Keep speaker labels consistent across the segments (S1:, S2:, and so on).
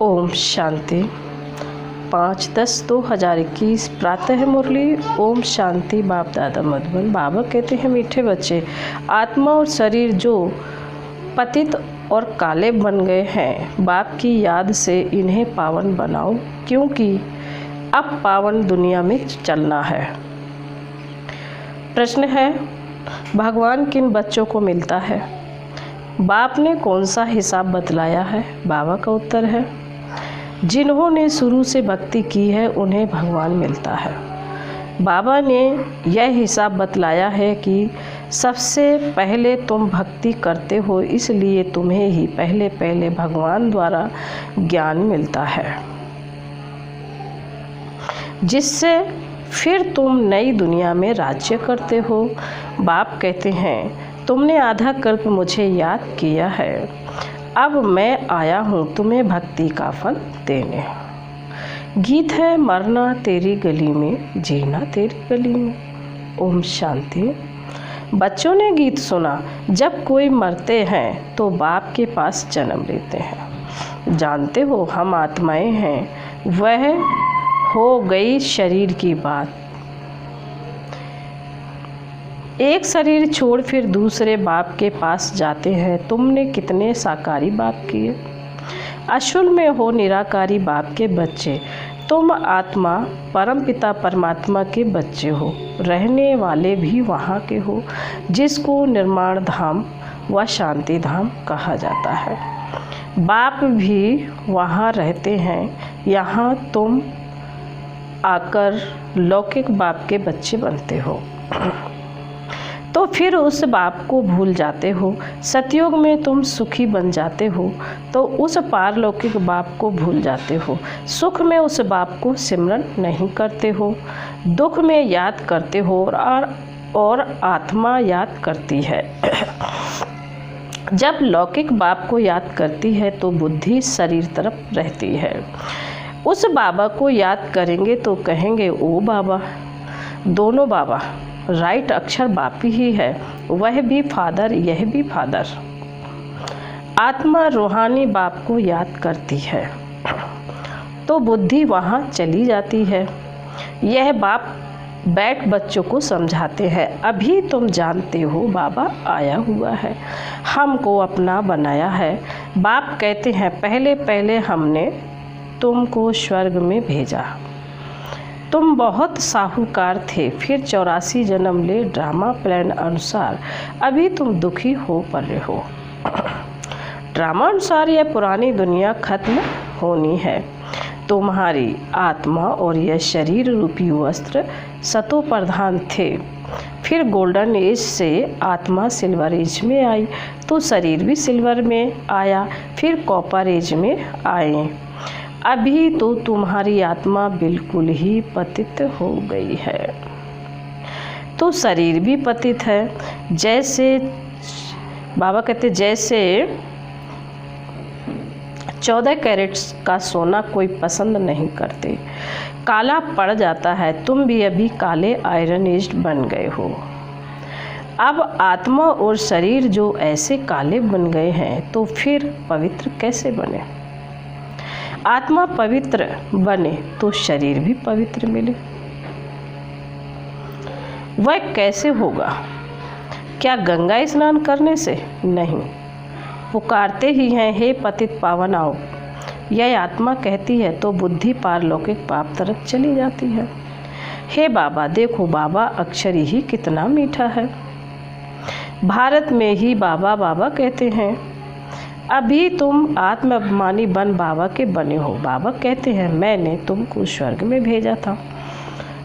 S1: ओम शांति। 5/10/2021 प्रातः मुरली। ओम शांति। बाप दादा मधुबन। बाबा कहते हैं, मीठे बच्चे, आत्मा और शरीर जो पतित और काले बन गए हैं, बाप की याद से इन्हें पावन बनाओ, क्योंकि अब पावन दुनिया में चलना है। प्रश्न है, भगवान किन बच्चों को मिलता है? बाप ने कौन सा हिसाब बतलाया है? बाबा का उत्तर है, जिन्होंने शुरू से भक्ति की है उन्हें भगवान मिलता है। बाबा ने यह हिसाब बतलाया है कि सबसे पहले तुम भक्ति करते हो, इसलिए तुम्हें ही पहले पहले भगवान द्वारा ज्ञान मिलता है, जिससे फिर तुम नई दुनिया में राज्य करते हो। बाप कहते हैं, तुमने आधा कल्प मुझे याद किया है, अब मैं आया हूँ तुम्हें भक्ति का फल देने। गीत है, मरना तेरी गली में, जीना तेरी गली में। ओम शांति। बच्चों ने गीत सुना, जब कोई मरते हैं तो बाप के पास जन्म लेते हैं। जानते हो, हम आत्माएं हैं, वह हो गई शरीर की बात। एक शरीर छोड़ फिर दूसरे बाप के पास जाते हैं। तुमने कितने साकारी बाप किए, अशुल में हो निराकारी बाप के बच्चे। तुम आत्मा परमपिता परमात्मा के बच्चे हो, रहने वाले भी वहाँ के हो, जिसको निर्माण धाम व शांति धाम कहा जाता है। बाप भी वहाँ रहते हैं, यहाँ तुम आकर लौकिक बाप के बच्चे बनते हो, तो फिर उस बाप को भूल जाते हो। सतयुग में तुम सुखी बन जाते हो, तो उस पारलौकिक बाप को भूल जाते हो। सुख में उस बाप को सिमरन नहीं करते हो, दुख में याद करते हो और आत्मा याद करती है। जब लौकिक बाप को याद करती है तो बुद्धि शरीर तरफ रहती है। उस बाबा को याद करेंगे तो कहेंगे, ओ बाबा। दोनों बाबा, राइट अक्षर बाप ही है, वह भी फादर, यह भी फादर। आत्मा रूहानी बाप को याद करती है तो बुद्धि वहाँ चली जाती है। यह बाप बैठ बच्चों को समझाते हैं, अभी तुम जानते हो बाबा आया हुआ है, हमको अपना बनाया है। बाप कहते हैं, पहले पहले हमने तुमको स्वर्ग में भेजा, तुम बहुत साहूकार थे, फिर 84 जन्म ले ड्रामा प्लान अनुसार अभी तुम दुखी हो पड़े हो। ड्रामा अनुसार यह पुरानी दुनिया खत्म होनी है। तुम्हारी आत्मा और यह शरीर रूपी वस्त्र सतो प्रधान थे, फिर गोल्डन एज से आत्मा सिल्वर एज में आई, तो शरीर भी सिल्वर में आया, फिर कॉपर एज में आए। अभी तो तुम्हारी आत्मा बिल्कुल ही पतित हो गई है, तो शरीर भी पतित है। जैसे बाबा कहते, जैसे 14 कैरेट्स का सोना कोई पसंद नहीं करते, काला पड़ जाता है। तुम भी अभी काले आयरन एज्ड बन गए हो। अब आत्मा और शरीर जो ऐसे काले बन गए हैं, तो फिर पवित्र कैसे बने? आत्मा पवित्र बने तो शरीर भी पवित्र मिले। वह कैसे होगा? क्या गंगा स्नान करने से? नहीं, पुकारते ही हैं, हे पतित पावन आओ। यह आत्मा कहती है तो बुद्धि पारलौकिक पाप तरफ चली जाती है। हे बाबा देखो, बाबा अक्षर ही कितना मीठा है। भारत में ही बाबा बाबा कहते हैं। अभी तुम आत्म अभिमानी बन बाबा के बने हो। बाबा कहते हैं, मैंने तुमको स्वर्ग में भेजा था,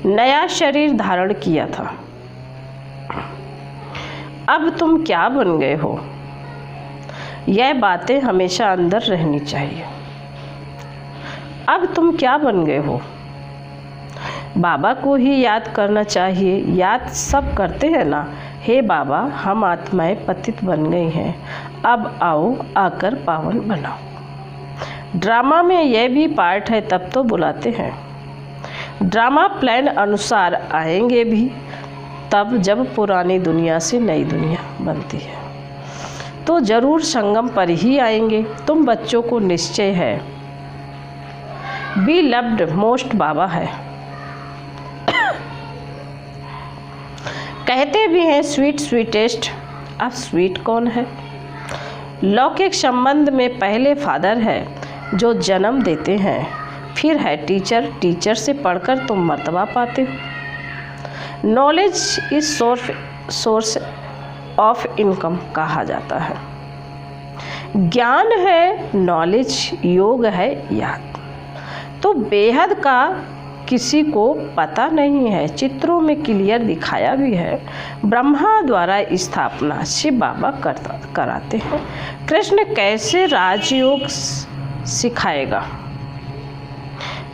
S1: नया शरीर धारण किया था। अब तुम क्या बन गए हो? यह बातें हमेशा अंदर रहनी चाहिए। अब तुम क्या बन गए हो? बाबा को ही याद करना चाहिए। याद सब करते हैं ना, हे बाबा हम आत्माएं पतित बन गई हैं, अब आओ आकर पावन बनाओ। ड्रामा में यह भी पार्ट है, तब तो बुलाते हैं। ड्रामा प्लान अनुसार आएंगे भी तब, जब पुरानी दुनिया से नई दुनिया बनती है, तो ज़रूर संगम पर ही आएंगे। तुम बच्चों को निश्चय है बी लव्ड मोस्ट बाबा है। कहते भी हैं स्वीट स्वीटेस्ट। अब स्वीट कौन है? लौकिक संबंध में पहले फादर है जो जन्म देते हैं, फिर है टीचर, टीचर से पढ़कर तुम मर्तबा पाते हो। Knowledge is source of income कहा जाता है। ज्ञान है नॉलेज, योग है याद। तो बेहद का किसी को पता नहीं है। चित्रों में क्लियर दिखाया भी है। ब्रह्मा द्वारा स्थापना शिव बाबा कराते हैं। कृष्ण कैसे राजयोग सिखाएगा?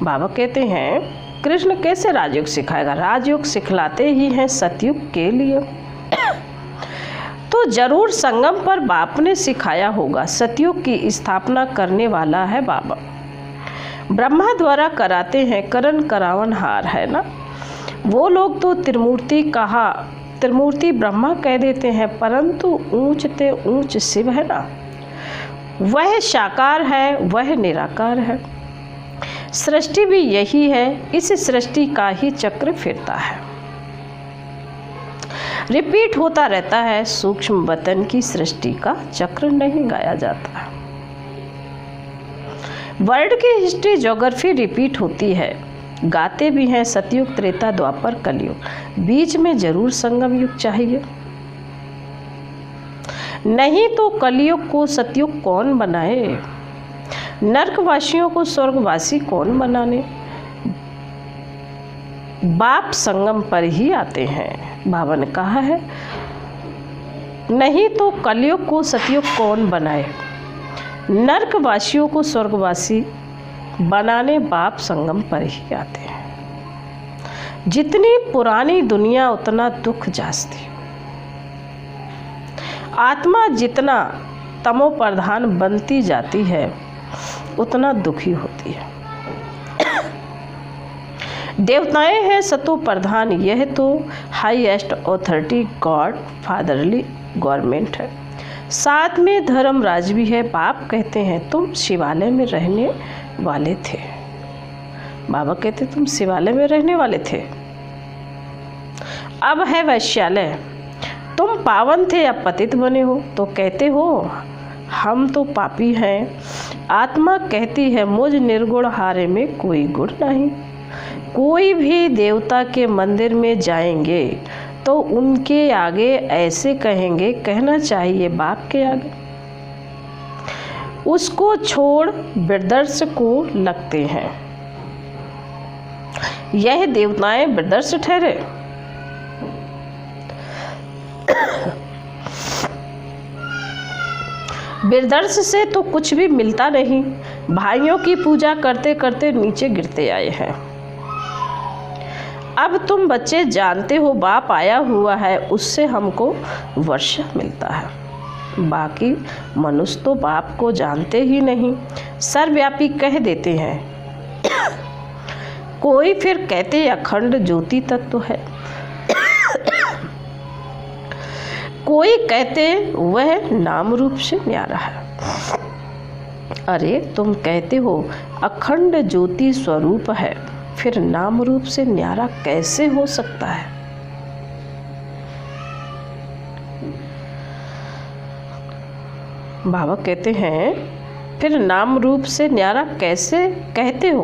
S1: बाबा कहते हैं कृष्ण कैसे राजयोग सिखाएगा? राजयोग सिखलाते ही हैं सतयुग के लिए। तो जरूर संगम पर बाप ने सिखाया होगा। सतयुग की स्थापना करने वाला है बाबा। ब्रह्मा द्वारा कराते हैं करण करावन हार, है ना। वो लोग तो त्रिमूर्ति ब्रह्मा कह देते हैं, परंतु ऊंच ते ऊंच शिव है ना। वह साकार है, वह निराकार है। सृष्टि भी यही है। इस सृष्टि का ही चक्र फिरता है, रिपीट होता रहता है। सूक्ष्म वतन की सृष्टि का चक्र नहीं गाया जाता। वर्ल्ड की हिस्ट्री ज्योग्राफी रिपीट होती है। गाते भी हैं सतयुग त्रेता द्वापर कलयुग। बीच में जरूर संगम युग चाहिए, नहीं तो कलयुग को सतयुग कौन बनाए? नरकवासियों को स्वर्गवासी कौन बनाने? बाप संगम पर ही आते हैं। बाबा ने कहा है नहीं तो कलयुग को सतयुग कौन बनाए? नरकवासियों को स्वर्गवासी बनाने बाप संगम पर ही आते हैं। जितनी पुरानी दुनिया उतना दुख जास्ती। आत्मा जितना तमो प्रधान बनती जाती है उतना दुखी होती है। देवताएं हैं सतो प्रधान। यह तो highest authority God fatherly government है। साथ में धर्मराज भी है। बाप कहते हैं तुम शिवालय में रहने वाले थे। बाबा कहते तुम शिवालय में रहने वाले थे, अब है वैश्यालय। तुम पावन थे, अब पतित बने हो। तो कहते हो हम तो पापी हैं। आत्मा कहती है मुझ निर्गुण हारे में कोई गुण नहीं। कोई भी देवता के मंदिर में जाएंगे तो उनके आगे ऐसे कहेंगे, कहना चाहिए बाप के आगे। उसको छोड़ ब्रदर्स को लगते हैं। यह देवताएं ब्रदर्स ठहरे। ब्रदर्स से तो कुछ भी मिलता नहीं। भाइयों की पूजा करते करते नीचे गिरते आए हैं। अब तुम बच्चे जानते हो बाप आया हुआ है, उससे हमको वर्षा मिलता है। बाकी मनुष्य तो बाप को जानते ही नहीं, सर्वव्यापी कह देते हैं। कोई फिर कहते अखंड ज्योति तत्व है, कोई कहते वह नाम रूप से न्यारा है। अरे तुम कहते हो अखंड ज्योति स्वरूप है, फिर नाम रूप से न्यारा कैसे हो सकता है? बाबा कहते हैं फिर नाम रूप से न्यारा कैसे कहते हो?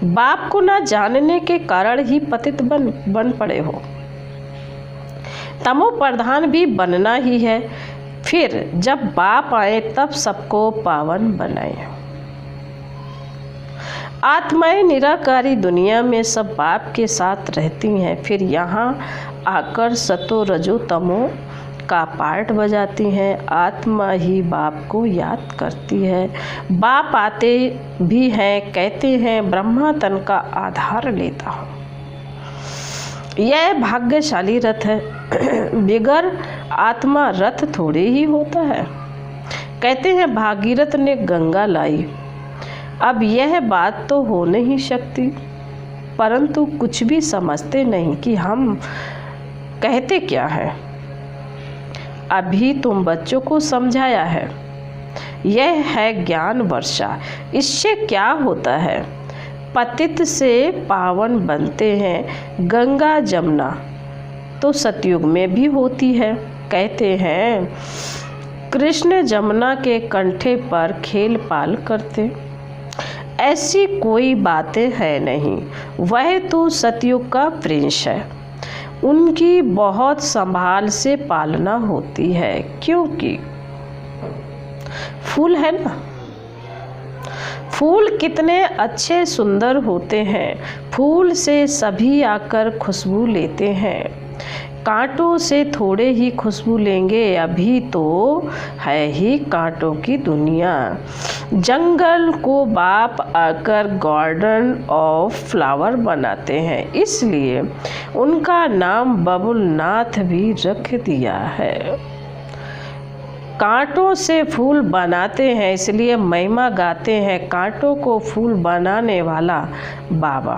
S1: बाप को ना जानने के कारण ही पतित बन पड़े हो। तमो प्रधान भी बनना ही है। फिर जब बाप आए तब सबको पावन बनाए। आत्माएं निराकारी दुनिया में सब बाप के साथ रहती हैं, फिर यहाँ आकर सतो रजो तमो का पार्ट बजाती हैं। आत्मा ही बाप को याद करती है। बाप आते भी हैं, कहते हैं ब्रह्मा तन का आधार लेता हूँ। यह भाग्यशाली रथ है, बिगर आत्मा रथ थोड़े ही होता है। कहते हैं भागीरथ ने गंगा लाई। अब यह बात तो हो नहीं सकती, परंतु कुछ भी समझते नहीं कि हम कहते क्या हैं। अभी तुम बच्चों को समझाया है। यह है ज्ञान वर्षा। इससे क्या होता है? पतित से पावन बनते हैं। गंगा जमुना तो सतयुग में भी होती है। कहते हैं कृष्ण जमुना के कंठे पर खेल पाल करते। ऐसी कोई बातें है नहीं, वह तो सतयुग का प्रिंस है। उनकी बहुत संभाल से पालना होती है, क्योंकि फूल है ना, फूल कितने अच्छे सुंदर होते हैं। फूल से सभी आकर खुशबू लेते हैं। कांटों से थोड़े ही खुशबू लेंगे, अभी तो है ही कांटों की दुनिया। जंगल को बाप आकर गार्डन ऑफ फ्लावर बनाते हैं, इसलिए उनका नाम बबुलनाथ भी रख दिया है। कांटों से फूल बनाते हैं, इसलिए महिमा गाते हैं कांटों को फूल बनाने वाला बाबा।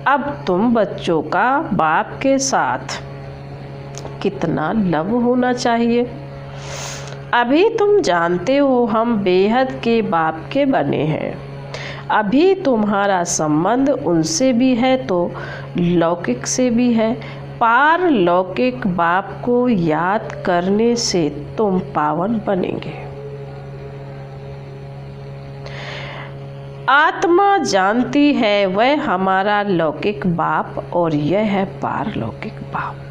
S1: अब तुम बच्चों का बाप के साथ कितना लव होना चाहिए। अभी तुम जानते हो हम बेहद के बाप के बने हैं। अभी तुम्हारा संबंध उनसे भी है तो लौकिक से भी है। पारलौकिक बाप को याद करने से तुम पावन बनेंगे। आत्मा जानती है वह हमारा लौकिक बाप और यह है पारलौकिक बाप।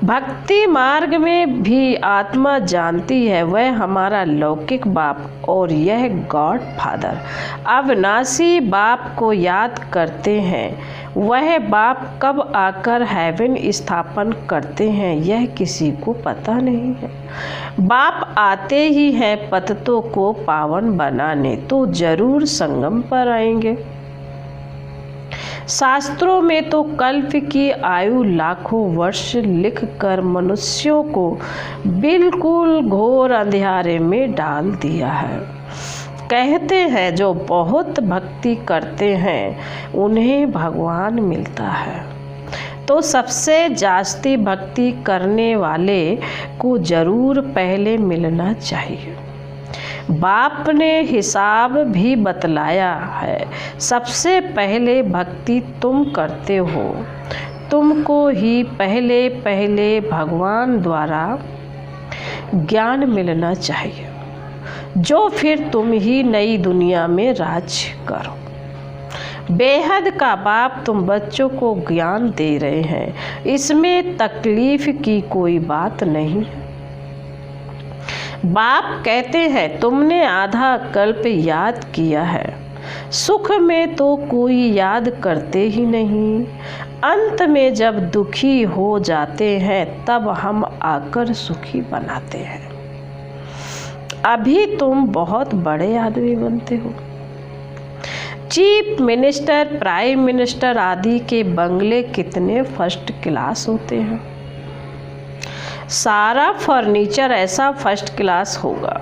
S1: भक्ति मार्ग में भी आत्मा जानती है वह हमारा लौकिक बाप और यह गॉड फादर अविनाशी बाप को याद करते हैं। वह बाप कब आकर हेवन स्थापन करते हैं यह किसी को पता नहीं है। बाप आते ही हैं पतितों को पावन बनाने, तो जरूर संगम पर आएंगे। शास्त्रों में तो कल्प की आयु लाखों वर्ष लिखकर मनुष्यों को बिल्कुल घोर अंधेरे में डाल दिया है। कहते हैं जो बहुत भक्ति करते हैं उन्हें भगवान मिलता है, तो सबसे जास्ती भक्ति करने वाले को जरूर पहले मिलना चाहिए। बाप ने हिसाब भी बतलाया है। सबसे पहले भक्ति तुम करते हो, तुमको ही पहले पहले भगवान द्वारा ज्ञान मिलना चाहिए, जो फिर तुम ही नई दुनिया में राज करो। बेहद का बाप तुम बच्चों को ज्ञान दे रहे हैं, इसमें तकलीफ की कोई बात नहीं है। बाप कहते हैं तुमने आधा कल्प याद किया है, सुख में तो कोई याद करते ही नहीं। अंत में जब दुखी हो जाते हैं तब हम आकर सुखी बनाते हैं। अभी तुम बहुत बड़े आदमी बनते हो। चीफ मिनिस्टर, प्राइम मिनिस्टर आदि के बंगले कितने फर्स्ट क्लास होते हैं। सारा फर्नीचर ऐसा फर्स्ट क्लास होगा।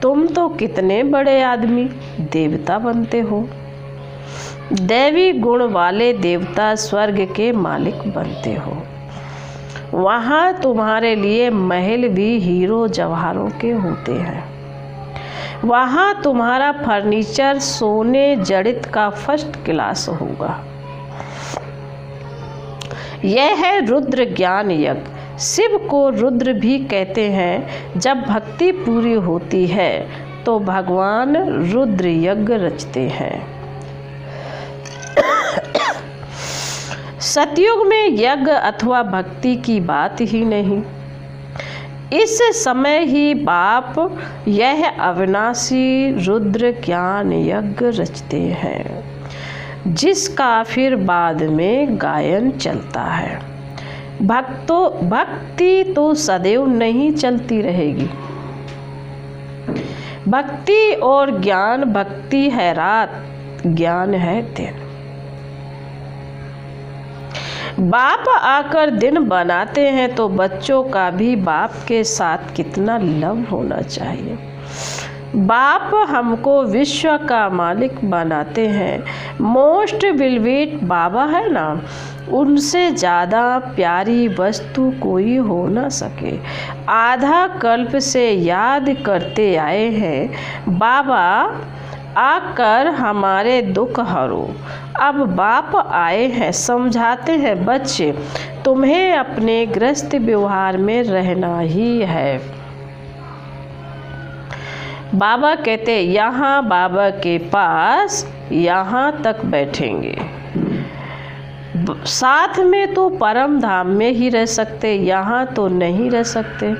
S1: तुम तो कितने बड़े आदमी देवता बनते हो। दैवी गुण वाले देवता स्वर्ग के मालिक बनते हो। वहाँ तुम्हारे लिए महल भी हीरो जवाहरों के होते हैं। वहाँ तुम्हारा फर्नीचर सोने जड़ित का फर्स्ट क्लास होगा। यह है रुद्र ज्ञान यज्ञ। शिव को रुद्र भी कहते हैं। जब भक्ति पूरी होती है तो भगवान रुद्र यज्ञ रचते हैं। सतयुग में यज्ञ अथवा भक्ति की बात ही नहीं। इस समय ही बाप यह अविनाशी रुद्र ज्ञान यज्ञ रचते हैं, जिसका फिर बाद में गायन चलता है। भक्ति तो सदैव नहीं चलती रहेगी। भक्ति और ज्ञान, भक्ति है रात, ज्ञान है दिन। बाप आकर दिन बनाते हैं तो बच्चों का भी बाप के साथ कितना लव होना चाहिए। बाप हमको विश्व का मालिक बनाते हैं। मोस्ट विलवेट बाबा है ना, उनसे ज़्यादा प्यारी वस्तु कोई हो न सके। आधा कल्प से याद करते आए हैं बाबा, आकर हमारे दुख हरो। अब बाप आए हैं, समझाते हैं बच्चे, तुम्हें अपने गृहस्थ व्यवहार में रहना ही है। बाबा कहते, यहाँ बाबा के पास यहाँ तक बैठेंगे, साथ में तो परम धाम में ही रह सकते, यहाँ तो नहीं रह सकते।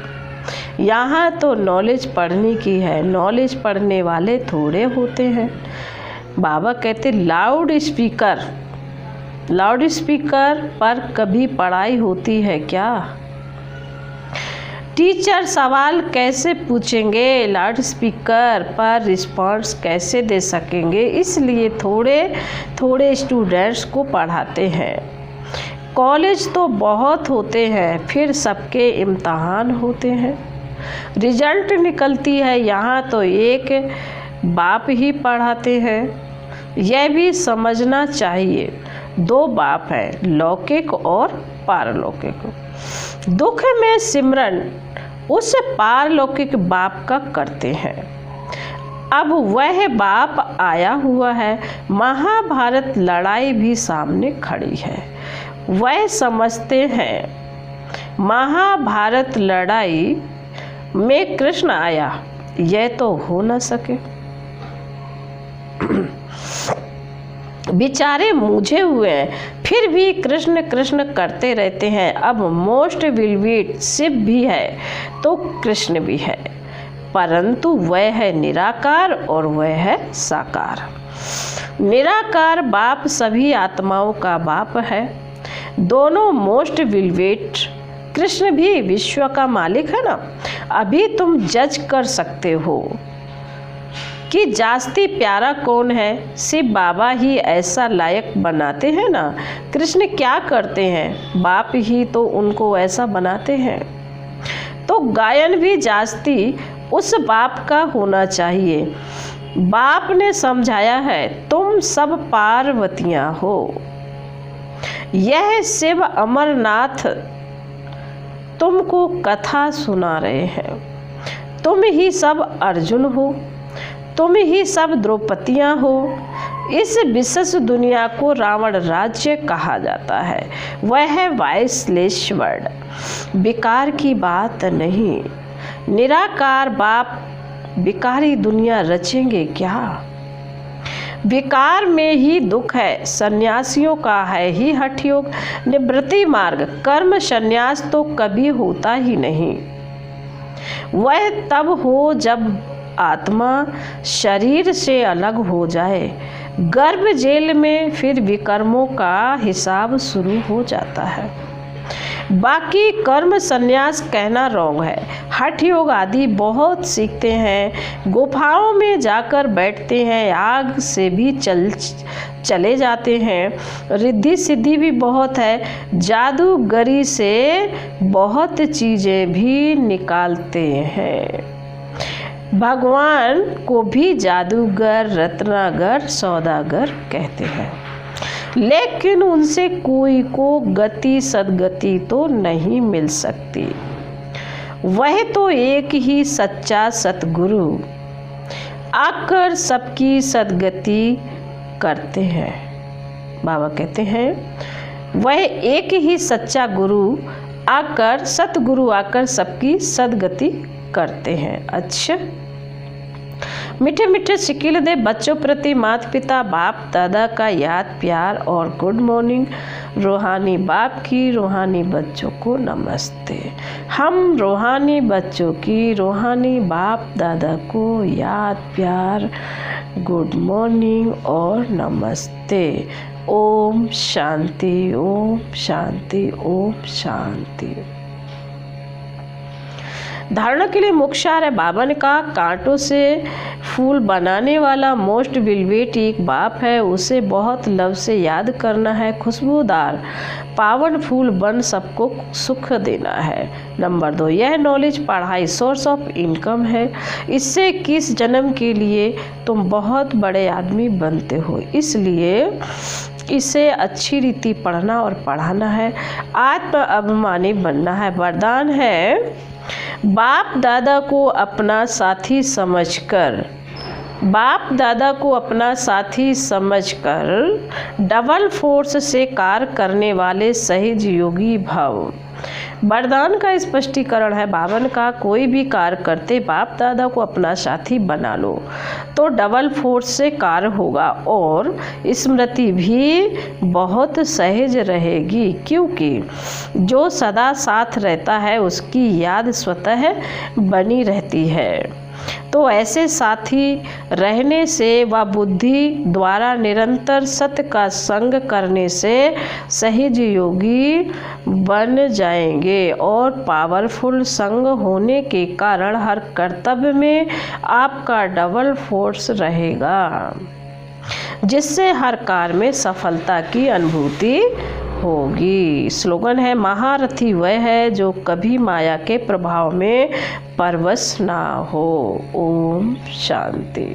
S1: यहाँ तो नॉलेज पढ़ने की है, नॉलेज पढ़ने वाले थोड़े होते हैं। बाबा कहते, लाउड स्पीकर पर कभी पढ़ाई होती है क्या? टीचर सवाल कैसे पूछेंगे, लाउड स्पीकर पर रिस्पॉन्स कैसे दे सकेंगे? इसलिए थोड़े स्टूडेंट्स को पढ़ाते हैं। कॉलेज तो बहुत होते हैं, फिर सबके इम्तहान होते हैं, रिजल्ट निकलती है, यहाँ तो एक बाप ही पढ़ाते हैं। यह भी समझना चाहिए, दो बाप हैं, लौकिक और पारलौकिक। दुख में सिमरन उस पारलौकिक बाप का करते हैं। अब वह बाप आया हुआ है, महाभारत लड़ाई भी सामने खड़ी है। वह समझते हैं महाभारत लड़ाई में कृष्ण आया, यह तो हो न सके। बेचारे मूझे हुए हैं, फिर भी कृष्ण कृष्ण करते रहते हैं। अब मोस्ट विलविट शिव भी है तो कृष्ण भी है, परंतु वह है निराकार और वह है साकार। निराकार बाप सभी आत्माओं का बाप है। दोनों मोस्ट विलविट, कृष्ण भी विश्व का मालिक है ना। अभी तुम जज कर सकते हो कि जास्ती प्यारा कौन है, शिव बाबा ही ऐसा लायक बनाते हैं ना। कृष्ण क्या करते हैं, बाप ही तो उनको ऐसा बनाते हैं। तो गायन भी जास्ती उस बाप का होना चाहिए। बाप ने समझाया है, तुम सब पार्वतियाँ हो। यह शिव अमरनाथ तुमको कथा सुना रहे हैं। तुम ही सब अर्जुन हो, तुम ही सब द्रौपदियाँ हो। इस विशेष दुनिया को रावण राज्य कहा जाता है। वह है वाइसलेश्वर, विकार की बात नहीं। निराकार बाप विकारी दुनिया रचेंगे क्या? विकार में ही दुख है। सन्यासियों का है ही हठ योग, निवृत्ति मार्ग, कर्म संन्यास तो कभी होता ही नहीं। वह तब हो जब आत्मा शरीर से अलग हो जाए। गर्भ जेल में फिर विकर्मों का हिसाब शुरू हो जाता है। बाकी कर्म संन्यास कहना रॉन्ग है। हठ योग आदि बहुत सीखते हैं, गुफाओं में जाकर बैठते हैं, आग से भी चले जाते हैं। रिद्धि सिद्धि भी बहुत है, जादूगरी से बहुत चीज़ें भी निकालते हैं। भगवान को भी जादूगर, रत्नागर, सौदागर कहते हैं, लेकिन उनसे कोई को गति सदगति तो नहीं मिल सकती। वह तो एक ही सच्चा सतगुरु आकर सबकी सदगति करते हैं। बाबा कहते हैं वह एक ही सच्चा गुरु आकर, सतगुरु आकर सबकी सदगति करते हैं। अच्छा, मीठे मीठे शिकिल दे बच्चों प्रति माता पिता बाप दादा का याद प्यार और गुड मॉर्निंग। रूहानी बाप की रूहानी बच्चों को नमस्ते। हम रूहानी बच्चों की रूहानी बाप दादा को याद प्यार, गुड मॉर्निंग और नमस्ते। ओम शांति, ओम शांति, ओम शांति। धारणा के लिए मोक्षार है। बाबा ने कहा कांटों से फूल बनाने वाला मोस्ट विलवेट एक बाप है, उसे बहुत लव से याद करना है। खुशबूदार पावन फूल बन सबको सुख देना है। नंबर 2, यह नॉलेज पढ़ाई सोर्स ऑफ इनकम है। इससे किस जन्म के लिए तुम बहुत बड़े आदमी बनते हो, इसलिए इसे अच्छी रीति पढ़ना और पढ़ाना है। आत्म अभिमानी बनना है। वरदान है, बाप दादा को अपना साथी समझकर, बाप दादा को अपना साथी समझकर डबल फोर्स से कार्य करने वाले सहज योगी भव। वरदान का स्पष्टीकरण है, बावन का कोई भी कार्य करते बाप दादा को अपना साथी बना लो तो डबल फोर्स से कार्य होगा और स्मृति भी बहुत सहज रहेगी, क्योंकि जो सदा साथ रहता है उसकी याद स्वतः बनी रहती है। तो ऐसे साथी रहने से व बुद्धि द्वारा निरंतर सत्य का संग करने से सहज योगी बन जाएंगे और पावरफुल संग होने के कारण हर कर्तव्य में आपका डबल फोर्स रहेगा, जिससे हर कार्य में सफलता की अनुभूति होगी। स्लोगन है, महारथी वह है जो कभी माया के प्रभाव में परवश ना हो। ओम शांति।